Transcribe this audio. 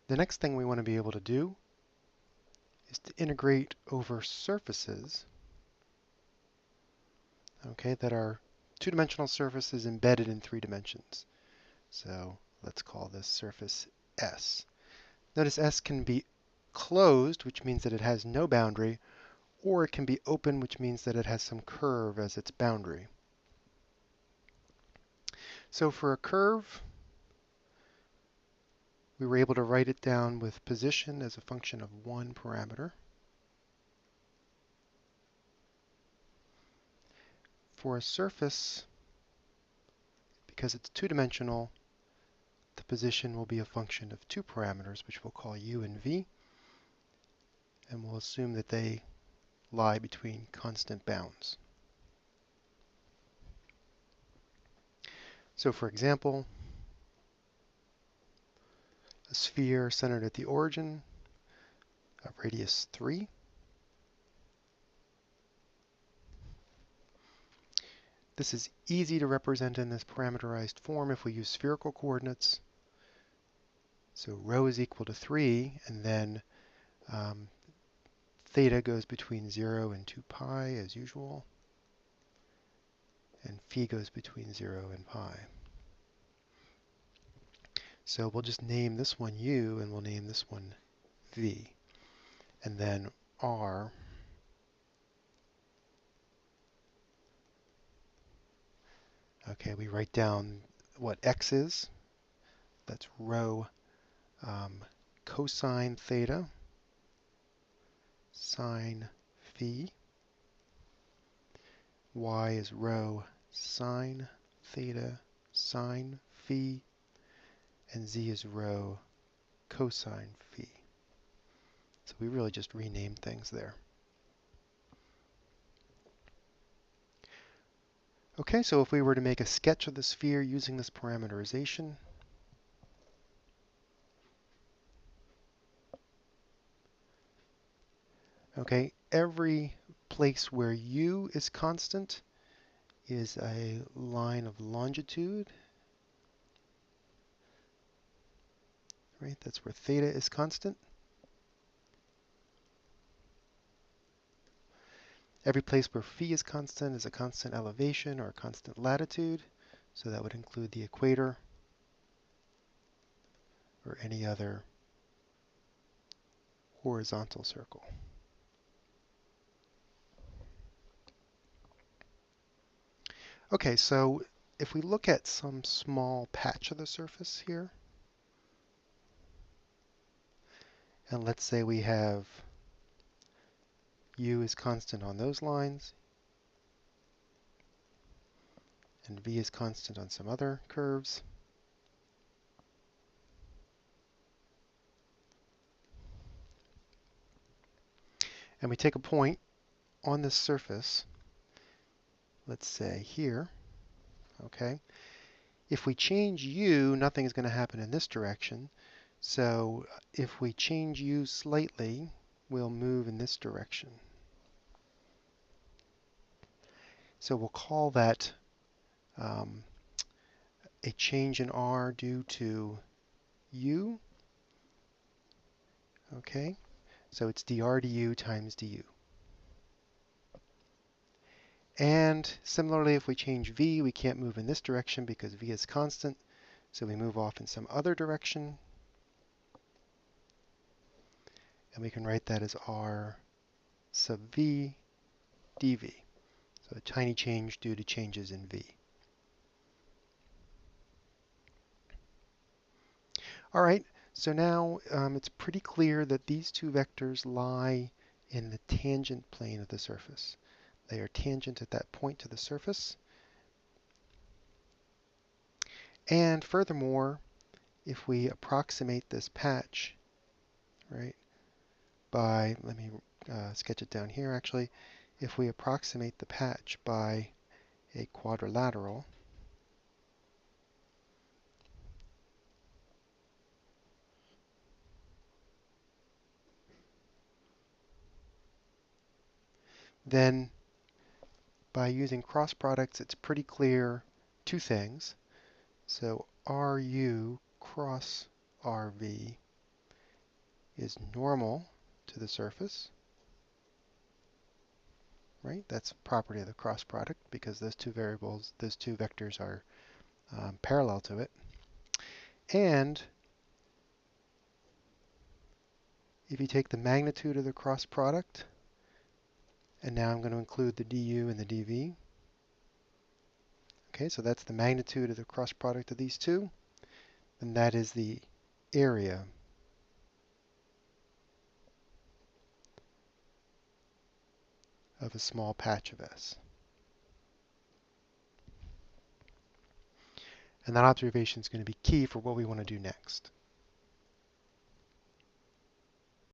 The next thing we want to be able to do is to integrate over surfaces, okay, that are two-dimensional surfaces embedded in 3 dimensions. So let's call this surface S. Notice S can be closed, which means that it has no boundary, or it can be open, which means that it has some curve as its boundary. So for a curve, we were able to write it down with position as a function of 1 parameter. For a surface, because it's two-dimensional, the position will be a function of 2 parameters, which we'll call u and v, and we'll assume that they lie between constant bounds. So for example, a sphere centered at the origin of radius 3. This is easy to represent in this parameterized form if we use spherical coordinates. So rho is equal to 3, and then theta goes between 0 and 2 pi as usual, and phi goes between 0 and pi. So we'll just name this one u, and we'll name this one v. And then r, okay, we write down what x is. That's rho cosine theta sine phi. Y is rho sine theta sine phi. And z is rho cosine phi. So we really just renamed things there. Okay, so if we were to make a sketch of the sphere using this parameterization, okay, every place where u is constant is a line of longitude, right? That's where theta is constant. Every place where phi is constant is a constant elevation or a constant latitude, so that would include the equator or any other horizontal circle. Okay, so if we look at some small patch of the surface here, and let's say we have u is constant on those lines, and v is constant on some other curves. And we take a point on this surface, let's say here, okay? If we change u, nothing is going to happen in this direction. So if we change u slightly, we'll move in this direction. So we'll call that a change in r due to u. Okay, so it's dr du times du. And similarly, if we change v, we can't move in this direction because v is constant, so we move off in some other direction. And we can write that as r sub v dv. So a tiny change due to changes in v. All right, so now it's pretty clear that these two vectors lie in the tangent plane of the surface. They are tangent at that point to the surface. And furthermore, if we approximate this patch, right, by, let me sketch it down here actually, if we approximate the patch by a quadrilateral, then by using cross products, it's pretty clear two things. So RU cross RV is normal to the surface, right? That's a property of the cross product because those two variables, those two vectors are parallel to it. And if you take the magnitude of the cross product, and now I'm going to include the du and the dv. Okay, so that's the magnitude of the cross product of these two, and that is the area of a small patch of S. And that observation is going to be key for what we want to do next.